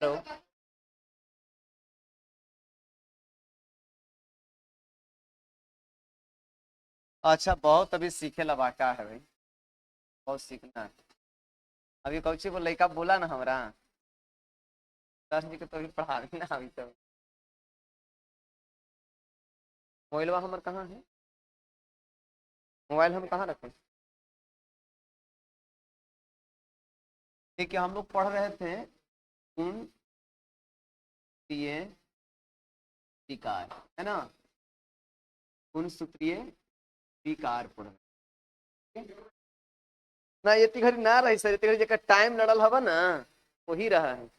Hello. अच्छा, बहुत अभी सीखे लबा का है भाई, बहुत सीखना है। अभी कौची वो लड़का बोला ना हमरा, सर जी के तो अभी पढ़ा ना अभी तो। मोबाइलवा हमर कहाँ है? मोबाइल हम कहाँ रखें? देखिए हम लोग पढ़ रहे थे गुण सूत्रीय विकार, है ना? गुण सूत्रीय विकार पढ़ रहे ना, ये घड़ी ना रही सर, ये घड़ी जगह टाइम लड़ल हवा ना, वही रहा है। ये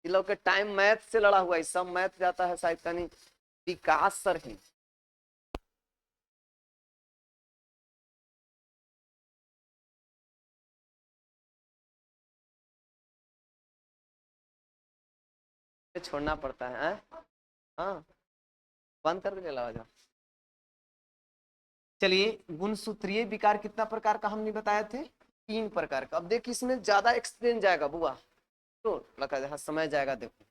लोग के टाइम मैथ से लड़ा हुआ है, सब मैथ जाता है शायद कहीं विकास सर है। छोड़ना पड़ता है, हाँ। बंद कर दे आवाज। चलिए, गुणसूत्रीय विकार कितना प्रकार का हमने बताए थे? 3 प्रकार का। अब देखिए इसमें ज्यादा एक्सप्लेन जाएगा बुआ, तो लगा जहाँ समय जाएगा। देखो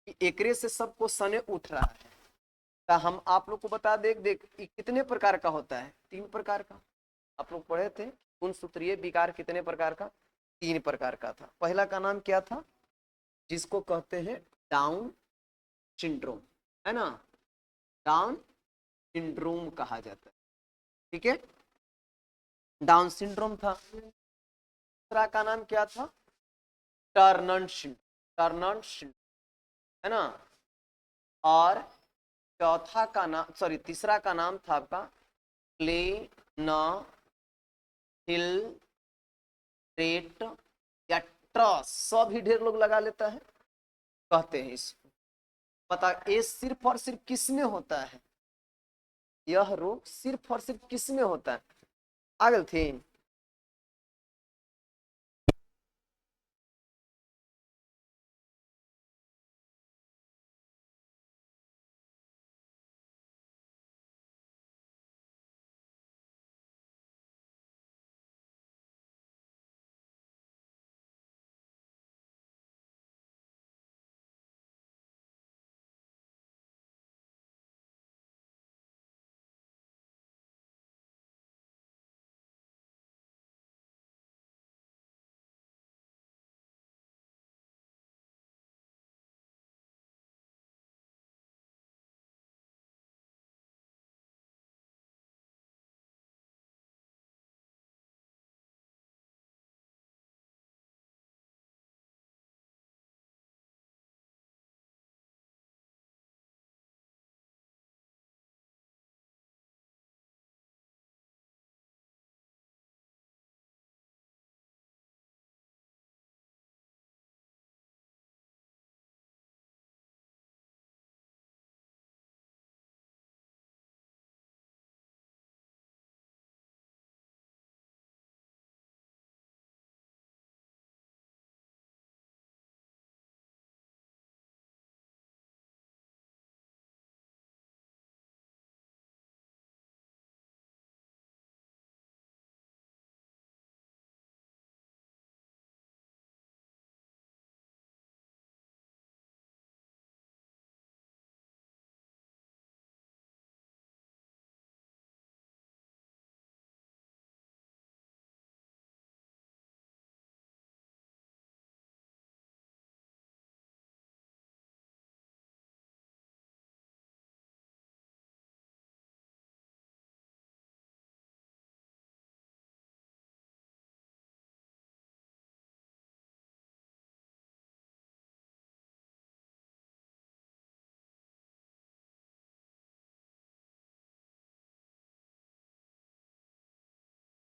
कि एकरे से सब क्वेश्चन उठ रहा है, तो हम आप लोग को बता देख देख कितने प्रकार का होता है। 3 प्रकार का आप लोग पढ़े थे। गुणसूत्रीय विकार कितने प्रकार का? 3 प्रकार का था। पहला का नाम क्या था? जिसको कहते हैं डाउन सिंड्रोम, है ना? डाउन सिंड्रोम कहा जाता है, ठीक है, डाउन सिंड्रोम था। दूसरा का नाम क्या था? टर्नर सिंड्रोम, टर्नर सिंड्रोम, है ना? और चौथा का नाम, सॉरी तीसरा का नाम था आपका प्लेनहिलरेट या ट्रस, सब ही ढेर लोग लगा लेता है, कहते हैं इसको। पता ये सिर्फ और सिर्फ किस में होता है? यह रोग सिर्फ और सिर्फ किस में होता है? आगल थी।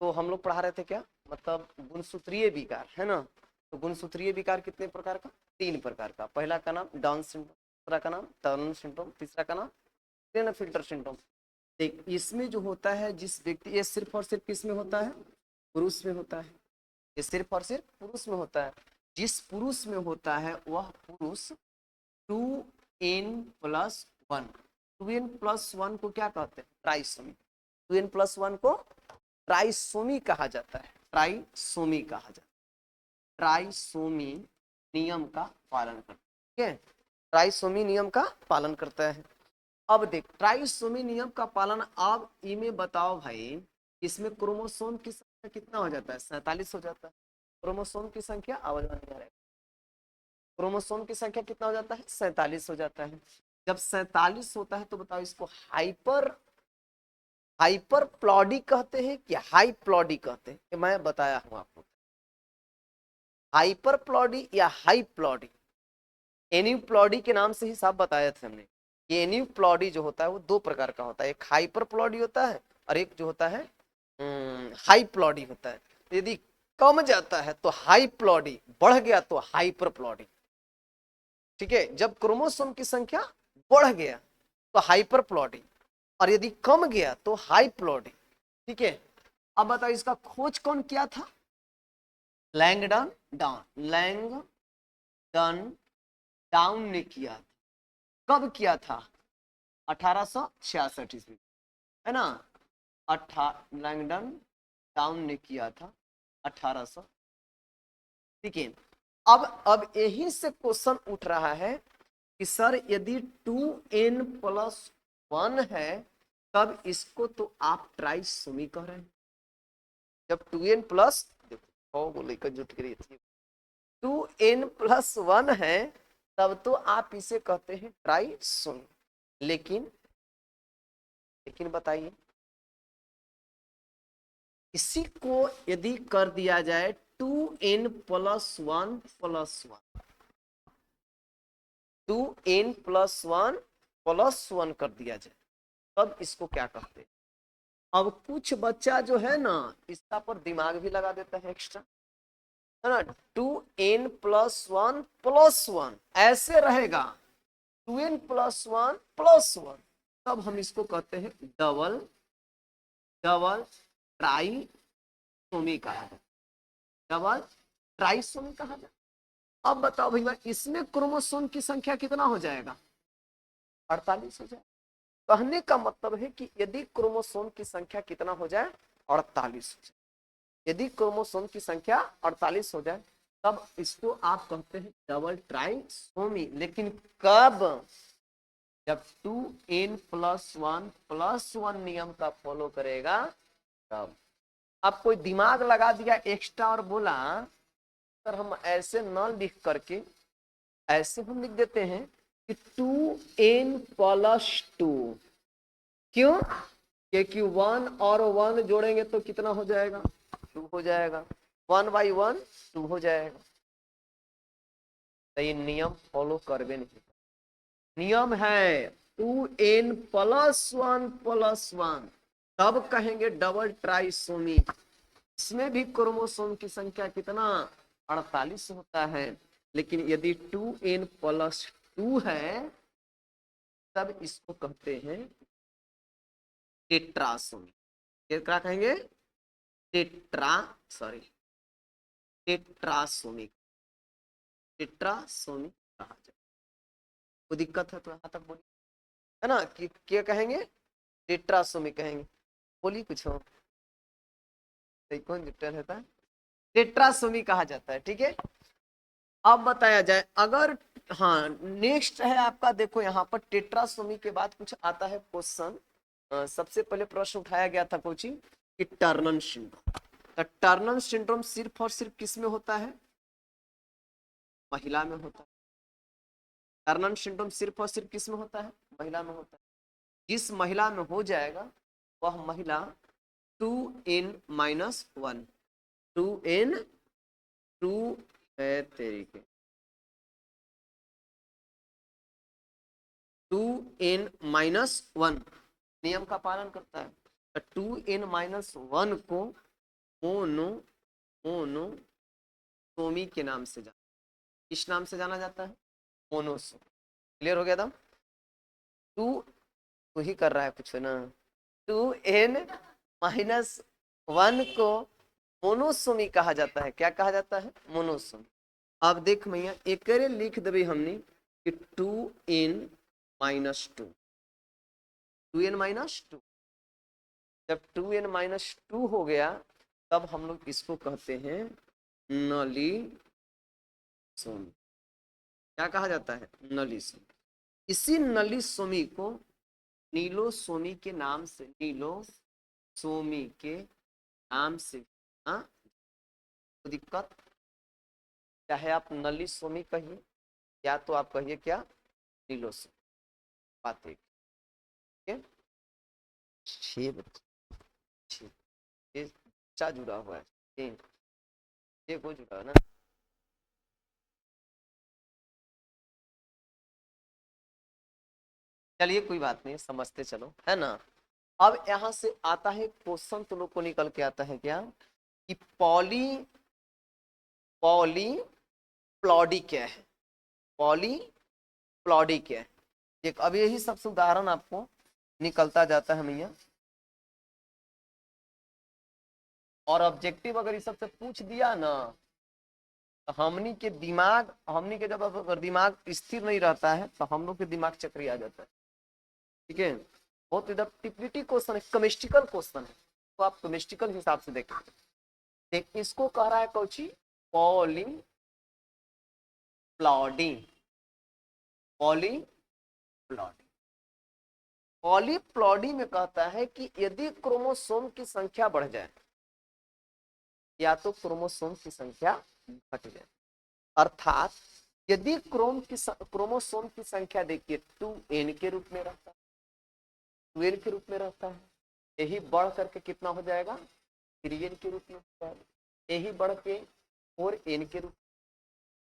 तो हम लोग पढ़ा रहे थे क्या, मतलब गुणसूत्रीय विकार, है ना? तो गुणसूत्रीय विकार कितने प्रकार का? 3 प्रकार का। पहला का नाम डाउन सिंड्रोम, दूसरा का नाम टर्नर सिंड्रोम, तीसरा का नाम क्लेनफिल्टर सिंड्रोम। देख इसमें जो होता है, जिस व्यक्ति, ये सिर्फ और सिर्फ किस में होता है? पुरुष में होता है। ये सिर्फ और सिर्फ पुरुष में होता है। जिस पुरुष में होता है वह पुरुष 2n+1, 2n+1 को क्या कहते हैं? ट्राइसोमी। 2n+1 को ट्राइसोमी कहा जाता है, ट्राइसोमी कहा जाता है, ट्राइसोमी नियम का पालन करता है। ठीक है, ट्राइसोमी नियम का पालन करता है। अब देख ट्राइसोमी नियम का पालन, आप इमें बताओ भाई, इसमें क्रोमोसोम की संख्या कितना हो जाता है? 47 हो जाता है। क्रोमोसोम की संख्या आवाज नहीं आ रहा है, क्रोमोसोम की संख्या कितना हो जाता है? 47 हो जाता है। जब 47 होता है तो बताओ इसको हाइपर हाइपर प्लॉडी कहते हैं कि हाई प्लॉडी कहते हैं? ये मैं बताया हूं आपको, हाइपर प्लॉडी या हाई प्लॉडी। एन्यूप्लॉडी के नाम से ही साफ बताया था हमने। ये एन्यूप्लॉडी जो होता है वो दो प्रकार का होता है, एक हाइपर प्लॉडी होता है और एक जो होता है हाई प्लॉडी होता है। यदि कम जाता है तो हाई प्लॉडी, बढ़ गया तो हाइपर प्लॉडी। ठीक है, जब क्रोमोसोम की संख्या बढ़ गया तो हाइपर प्लॉडी, और यदि कम गया तो हाई प्लॉडी। ठीक है, अब बताओ इसका खोज कौन किया था? लैंगडन डाउन, लैंगडन डाउन ने किया था। कब किया था? 1866 ईस्वी, है ना। लैंगडन डाउन ने किया था 1800। ठीक है, अब यही से क्वेश्चन उठ रहा है कि सर यदि 2n+1 है तब इसको तो आप ट्राइसोमी कह रहे हैं। जब 2n प्लस, देखो वो लेकर जुट कर 2n+1 है तब तो आप इसे कहते हैं ट्राइसोमी। लेकिन बताइए, इसी को यदि कर दिया जाए 2n+1+1, 2n+1+1 कर दिया जाए तब इसको क्या कहते हैं? अब कुछ बच्चा जो है ना इसका पर दिमाग भी लगा देता है एक्स्ट्रा, है ना। 2n+1+1 ऐसे रहेगा, 2n+1+1, तब हम इसको कहते हैं डबल ट्राइसोमी कहा जाए, डबल ट्राइसोमी कहा जाए। अब बताओ भैया इसमें क्रोमोसोम की संख्या कितना हो जाएगा? 48 हो जाए। कहने का मतलब है कि यदि क्रोमोसोम की संख्या कितना हो जाए? 48 हो जाए। यदि क्रोमोसोम की संख्या 48 हो जाए तब इसको आप कहते हैं डबल ट्राइसोमी। लेकिन कब? जब 2n+1+1 नियम का फॉलो करेगा तब। अब कोई दिमाग लगा दिया एक्स्ट्रा और बोला सर हम ऐसे न लिख करके, ऐसे हम लिख देते हैं कि 2n+2। क्यों? क्योंकि 1 और 1 जोड़ेंगे तो कितना हो जाएगा? 2 हो जाएगा। 1/1 2 हो जाएगा। तो ये नियम फॉलो करवे नहीं। नियम है 2n+1+1, तब कहेंगे डबल ट्राइसोमी। इसमें भी क्रोमोसोम की संख्या कितना? 48 होता है। लेकिन यदि 2n+2 है तब इसको कहते हैं टेट्रासोमी। क्या कहेंगे? टेट्रासोमी, टेट्रासोमी कहा जाए। कोई दिक्कत है तो यहाँ तक बोलिए, है ना। कि क्या कहेंगे? टेट्रासोमी कहेंगे। बोलिए कुछ हो, कौन डिटेल रहता है? टेट्रासोमी कहा जाता है। ठीक है, अब बताया जाए अगर, हाँ नेक्स्ट है आपका, देखो यहाँ पर टेट्रासोमी के बाद कुछ आता है क्वेश्चन। सबसे पहले प्रश्न उठाया गया था कोचिंग कि टर्नर सिंड्रोम। तो टर्नर सिंड्रोम सिर्फ और सिर्फ किस में होता है? महिला में होता है। टर्नर सिंड्रोम सिर्फ और सिर्फ किस में होता है? महिला में होता है। जिस महिला में हो जाएगा वह महिला 2n-1, 2 है तरीके 2n-1 नियम का पालन करता है। तो 2n-1 को मोनोसोमी के नाम से जाना, किस नाम से जाना जाता है? मोनोसोमी। क्लियर हो गया था? टू ही कर रहा है कुछ ना। 2n-1 को मोनोसोमी कहा जाता है। क्या कहा जाता है? मोनोसोमी। अब देख भैया एक लिख देवे हमने कि 2n-2, 2n-2। जब 2n-2 हो गया तब हम लोग इसको कहते हैं नलीसोमी। क्या कहा जाता है? नली सोमी। इसी नली सोमी को नीलो सोमी के नाम से, नीलो सोमी के नाम से, हाँ, तो दिक्कत, चाहे आप नली सोमी कहिए या तो आप कहिए क्या, नीलो सोमी। बात एक, ठीक है। छह बच्चे, छह, ये बच्चा जुड़ा हुआ है, ये को जुड़ा है ना। चलिए कोई बात नहीं, समझते चलो, है ना। अब यहां से आता है क्वेश्चन, तुम लोग को निकल के आता है क्या, कि पॉली पॉली प्लॉडी क्या है, पॉली प्लॉडी क्या है। एक अब यही सबसे उदाहरण आपको निकलता जाता है भैया। और ऑब्जेक्टिव अगर इस सबसे पूछ दिया ना, तो हमनी के जब अगर दिमाग स्थिर नहीं रहता है तो हम लोग के दिमाग चक्री आ जाता है। ठीक है, बहुत इधर टिपिटी क्वेश्चन है, केमिस्ट्रिकल क्वेश्चन है, तो आप केमिस्ट्रिकल हिसाब से देखें। देख इसको कह रहा है कोची, पॉली प्लॉडी, पॉली प्लॉडी। पॉलीप्लॉडी में कहता है कि यदि क्रोमोसोम की संख्या बढ़ जाए या तो क्रोमोसोम की संख्या घट जाए, अर्थात यदि क्रोमोसोम की संख्या देखिए 2n के रूप में रहता है, 2n के रूप में रहता है, यही बढ़ करके कितना हो जाएगा, 3n के रूप में हो जाएगा, यही बढ़ के 4n के रूप,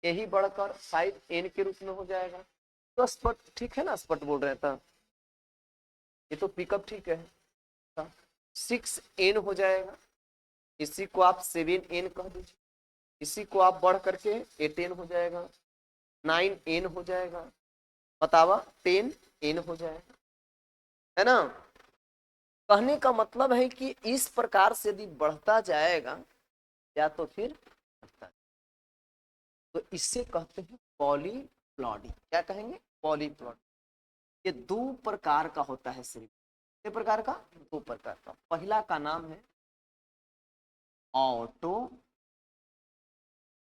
यही बढ़कर 5n के रूप में हो जाएगा। तो स्पष्ट ठीक है ना, स्पष्ट बोल रहे था, ये तो पिकअप ठीक है। 6n हो जाएगा, इसी को आप 7n कह दीजिए, इसी को आप बढ़ करके 8n हो जाएगा, 9n हो जाएगा, बतावा 10n हो जाएगा, है ना। कहने का मतलब है कि इस प्रकार से यदि बढ़ता जाएगा या तो फिर घटता, तो इससे कहते हैं पॉलीप्लॉडी। क्या कहेंगे, पॉलीप्लॉडी। ये दो प्रकार का होता है सिर्फ, कितने प्रकार का, दो प्रकार का। पहला का नाम है auto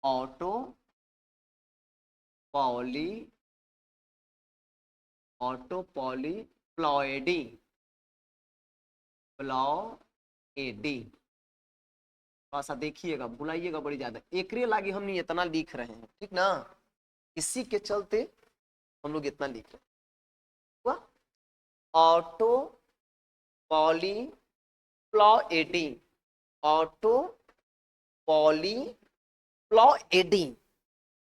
auto poly auto polyploidy, ploidy. थोड़ा सा देखिएगा, बुलाइएगा बड़ी ज्यादा, एकरे लागी हम नहीं इतना लिख रहे हैं, ठीक ना, इसी के चलते हम लोग इतना लिख रहे हैं। Auto poly ploidy, autopolyploidy,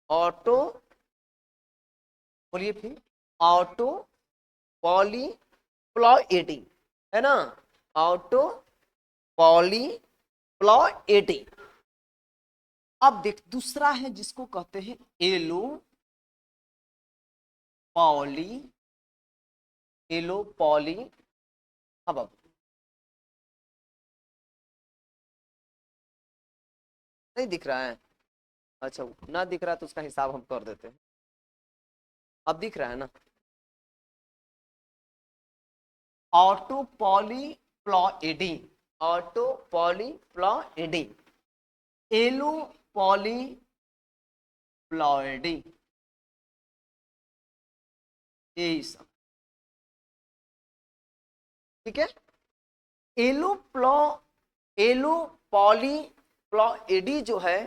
auto, बोलिए फिर, ऑटो पॉली प्लॉइडी, है ना, ऑटो पॉली प्लॉइडी। अब देख दूसरा है जिसको कहते हैं एलो पॉली, एलो पॉली। हाँ बाबू, नहीं दिख रहा है, अच्छा ना दिख रहा है तो उसका हिसाब हम कर देते हैं। अब दिख रहा है ना, autopolyploidy, autopolyploidy, allopolyploidy, यही सब, ठीक है। एलो प्लॉ एलो पॉली प्लॉइडी जो है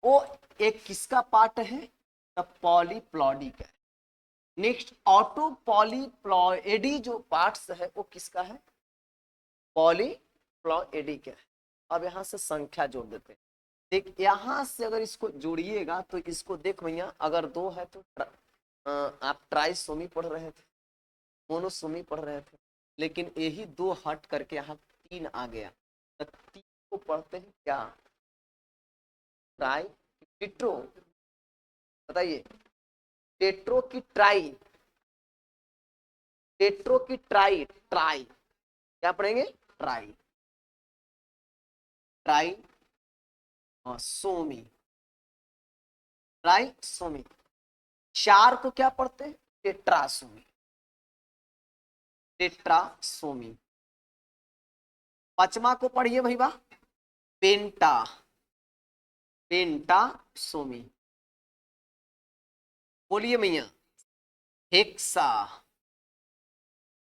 वो एक किसका पार्ट है, द पॉलीप्लॉडी का। नेक्स्ट ऑटो पॉलीप्लॉइडी जो पार्ट्स है वो किसका है, पॉलीप्लॉइडी का है। अब यहाँ से संख्या जोड़ देते हैं। देख यहाँ से अगर इसको जोड़िएगा तो इसको देख भैया, अगर दो है तो आप ट्राइसोमी पढ़ रहे थे, मोनोसोमी पढ़ रहे थे, लेकिन यही दो हट करके यहाँ तीन आ गया, तो तीन को पढ़ते हैं क्या, ट्राई टेट्रो, बताइए, टेट्रो की ट्राई, टेट्रो की ट्राई, ट्राई क्या पढ़ेंगे, ट्राई, ट्राई और सोमी, ट्राई सोमी। चार को क्या पढ़ते हैं, टेट्रासोमी, टेट्रासोमी। पांचवा को पढ़िए भैया, पेंटा, पेंटासोमी, बोलिए मैया। Hexa,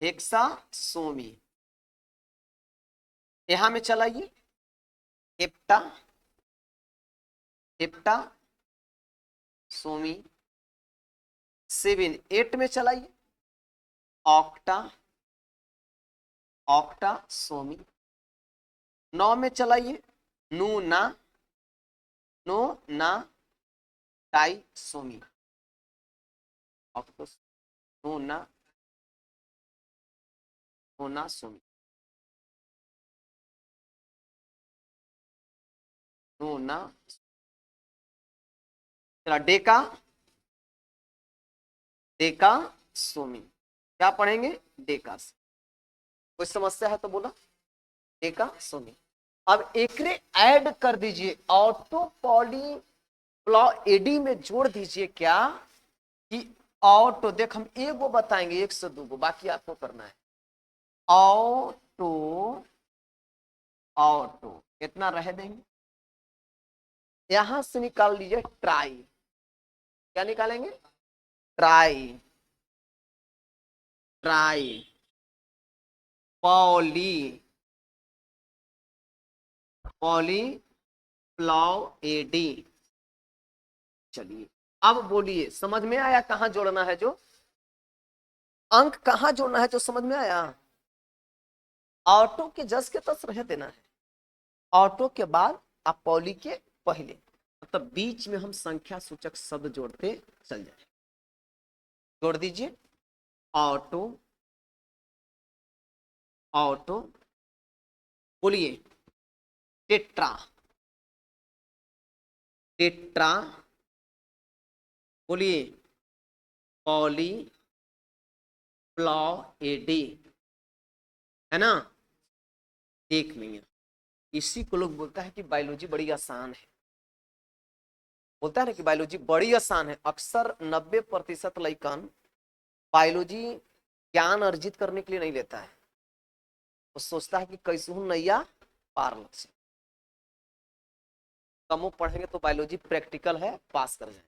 hexasomy. यहां में चलाइए, हेप्टा, हेप्टा सोमी। 7 8 में चलाइए, ऑक्टा, ऑक्टा सोमी। 9 में चलाइए, नूना, नो ना टाई सोमी। ऑक्टोस, नूना, नोना सोमी, नूना। चला डेका, डेका सोमी। क्या पढ़ेंगे? डेका। कोई समस्या है तो बोला, डेका सोमी। अब एकरे ऐड कर दीजिए, ऑटो पॉली प्लॉ एडी में जोड़ दीजिए क्या कि ऑटो, देख हम एक वो बताएंगे, एक से दो गो, बाकी आपको करना है। ऑटो, ऑटो कितना रह देंगे, यहां से निकाल लीजिए ट्राई। क्या निकालेंगे? Tri, tri poly, polyploidy. चलिए अब बोलिए, समझ में आया कहां जोड़ना है? जो अंक कहां जोड़ना है, जो समझ में आया। ऑटो के जस के तस रह देना है, ऑटो के बाद आप पॉली के पहले, मतलब बीच में हम संख्या सूचक शब्द जोड़ते चल जाए। जोड़ दीजिए, ऑटो, ऑटो। बोलिए टेट्रा, टेट्रा। बोलिए पॉली प्लॉएडी, है ना। देख लेंगे, इसी को लोग बोलता है कि बायोलॉजी बड़ी आसान है। बोलता है ना कि बायोलॉजी बड़ी आसान है। अक्सर 90% लइकन बायोलॉजी ज्ञान अर्जित करने के लिए नहीं लेता है, वो सोचता है कि कैसे हूं नैया पार लग से। कमो पढ़ेंगे तो बायोलॉजी प्रैक्टिकल है, पास कर जाए।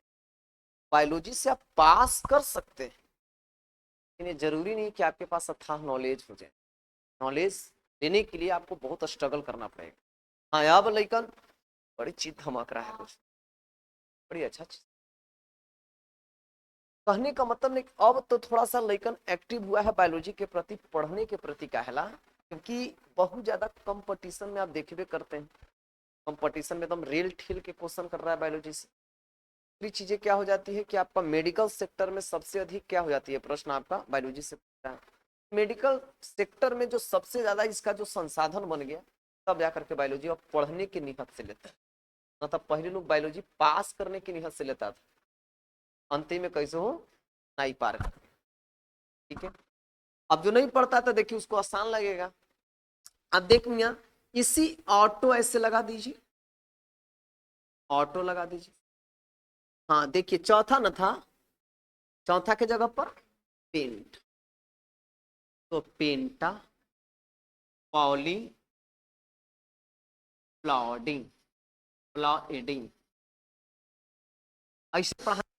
बायोलॉजी से आप पास कर सकते हैं, लेकिन ये जरूरी नहीं कि आपके पास अथाह नॉलेज हो जाए। नॉलेज लेने के लिए आपको बहुत स्ट्रगल करना पड़ेगा। हाँ यार लइकन, बड़ी चीज धमक रहा है कुछ, बड़ी अच्छा चीज। कहने का मतलब नहीं, अब तो थोड़ा सा लइकन एक्टिव हुआ है बायोलॉजी के प्रति, पढ़ने के प्रति कहला, क्योंकि बहुत ज्यादा कंपटीशन में आप देखबे करते हैं। कंपटीशन में एकदम रेल ठेल के क्वेश्चन कर रहा है बायोलॉजी से। दूसरी चीजें क्या हो जाती है कि आपका मेडिकल सेक्टर में सबसे अधिक क्या हो जाती है, प्रश्न आपका बायोलॉजी से पूछता है। मेडिकल सेक्टर में जो सबसे ज्यादा इसका जो संसाधन बन गया, तब जाकर के बायोलॉजी अब पढ़ने की निहत से लेता है। मतलब पहले लोग बायोलॉजी पास करने की निहत से लेता था, अंतिम में कैसे हो नहीं पार कर। ठीक है, अब जो नहीं पढ़ता था देखिए उसको आसान लगेगा। अब देख मिया, इसी ऑटो ऐसे लगा दीजिए, ऑटो लगा दीजिए। हाँ देखिए चौथा न था, चौथा के जगह पर पेंट, तो पेंटा, पॉली प्लॉडिंग, प्लॉडिंग। ऐसे पढ़ाएंगे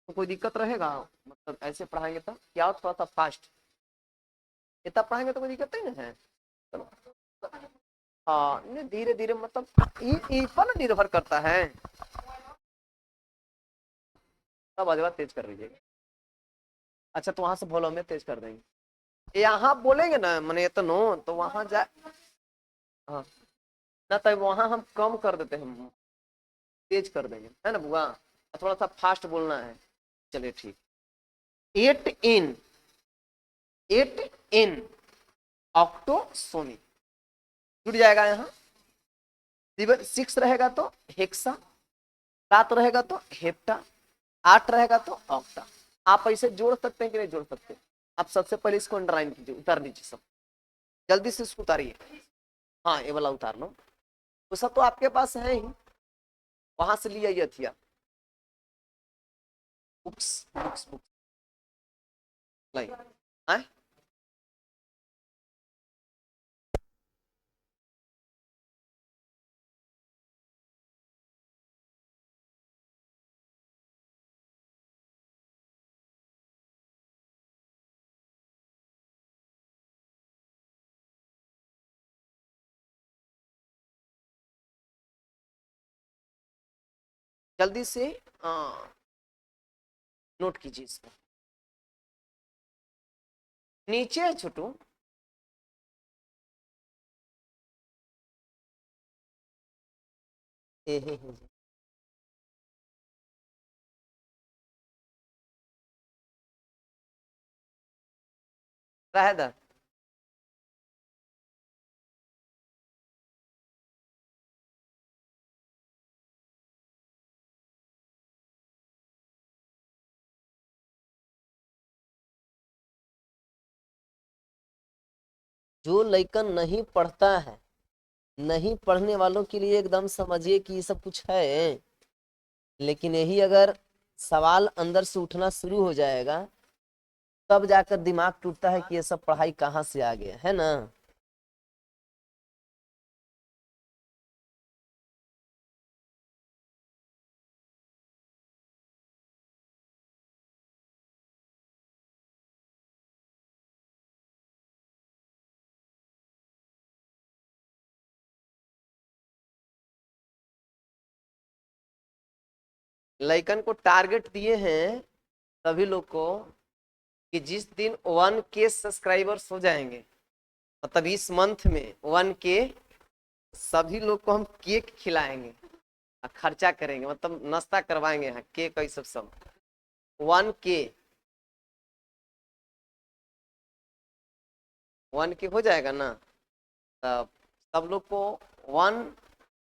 तो कोई दिक्कत रहेगा? मतलब ऐसे पढ़ाएंगे तो क्या, थोड़ा सा फास्ट, इतना पढ़ाएंगे तो कोई दिक्कत नहीं है। चलो, हाँ नहीं धीरे धीरे, मतलब ये पर निर्भर करता है। तब अजवा तेज कर लीजिएगा। अच्छा तो वहां से बोलो, में तेज कर देंगे। यहाँ बोलेंगे ना मैंने इतनो, तो वहां जा, हाँ ना, तो वहां हम कम कर देते हैं, हम तेज कर देंगे, है ना बुआ। थोड़ा सा फास्ट बोलना है। चलिए ठीक। 8 इन, 8 इन ऑक्टोसोमी जुड़ जाएगा यहाँ। 6 रहेगा तो हेक्सा, 7 रहेगा तो हेप्टा, 8 रहेगा तो ऑक्टा। आप ऐसे जोड़ सकते हैं कि नहीं जोड़ सकते? आप सबसे पहले इसको अंडरलाइन कीजिए, उतार लीजिए सब, जल्दी से इसको उतारिए। हाँ ये वाला उतार लो, तो सब तो आपके पास है ही, वहां से लिया ये थिया बुक्स, बुक्स बुक्स लाई। जल्दी से नोट कीजिए इसको। नीचे है छोटू, रह जो लइकन नहीं पढ़ता है, नहीं पढ़ने वालों के लिए एकदम समझिए कि ये सब कुछ है, लेकिन यही अगर सवाल अंदर से उठना शुरू हो जाएगा तब जाकर दिमाग टूटता है कि ये सब पढ़ाई कहाँ से आ गया है ना। लइकन को टारगेट दिए हैं सभी लोग को कि जिस दिन 1K सब्सक्राइबर्स हो जाएंगे, मतलब इस मंथ में 1K, सभी लोग को हम केक खिलाएंगे, खर्चा करेंगे, मतलब नाश्ता करवाएंगे, यहाँ केक ये सब 1K हो जाएगा ना, तब सब लोग को 1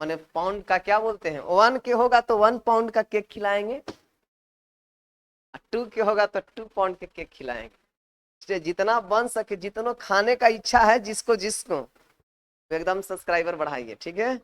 माने पाउंड का क्या बोलते हैं, 1K होगा तो 1 पाउंड का केक खिलाएंगे, 2K होगा तो 2 पाउंड के केक खिलाएंगे। इसलिए जितना बन सके, जितना खाने का इच्छा है जिसको जिसको, तो एकदम सब्सक्राइबर बढ़ाइए, ठीक है।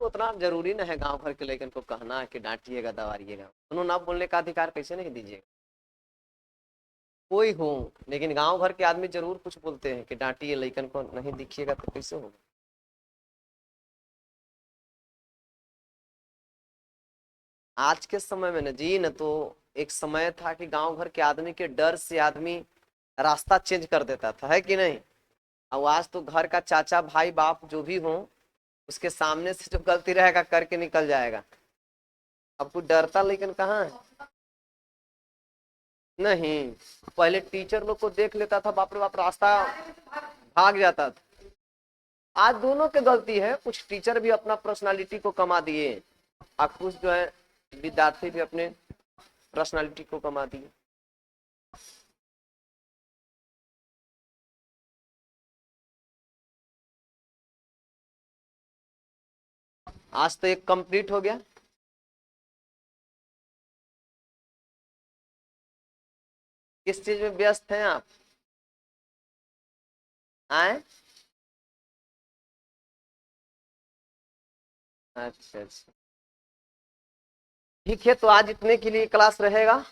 उतना जरूरी ना है गांव भर के लेकिन को कहना कि डांटिएगा दवारिएगा, उन्होंने ना बोलने का अधिकार कैसे नहीं दीजिएगा, कोई हो, लेकिन गांव भर के आदमी जरूर कुछ बोलते हैं कि डांटिए, लेकिन को नहीं दिखिएगा तो कैसे होगा। आज के समय में न जी, न तो एक समय था कि गांव भर के आदमी के डर से आदमी रास्ता चेंज कर देता था, है कि नहीं। और आज तो घर का चाचा भाई बाप जो भी हो, उसके सामने से जो गलती रहेगा करके निकल जाएगा। अब कुछ डरता लेकिन कहाँ है, नहीं। पहले टीचर लोग को देख लेता था, बाप रे बाप, रास्ता भाग जाता था। आज दोनों की गलती है, कुछ टीचर भी अपना पर्सनालिटी को कमा दिए और कुछ जो है विद्यार्थी भी अपने पर्सनालिटी को कमा दिए। आज तो एक कंप्लीट हो गया। किस चीज में व्यस्त हैं आप, आए? अच्छा अच्छा, ठीक है, तो आज इतने के लिए क्लास रहेगा,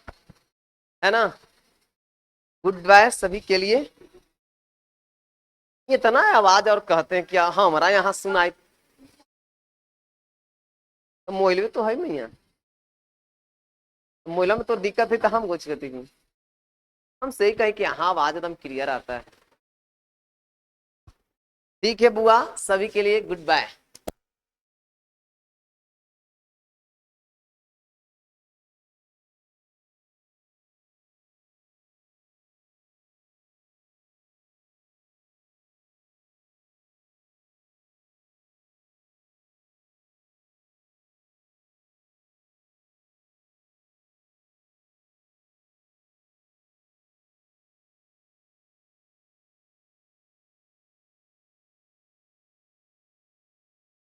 है ना। गुड बाय सभी के लिए। इतना आवाज और कहते हैं क्या हमारा यहाँ सुनाई, तो मोइल में तो है नहीं है, मोइला में तो दिक्कत है, तो हम कुछ कहते हैं, हम सही कहें कि यहाँ आवाज एकदम क्लियर आता है। ठीक है बुआ, सभी के लिए गुड बाय।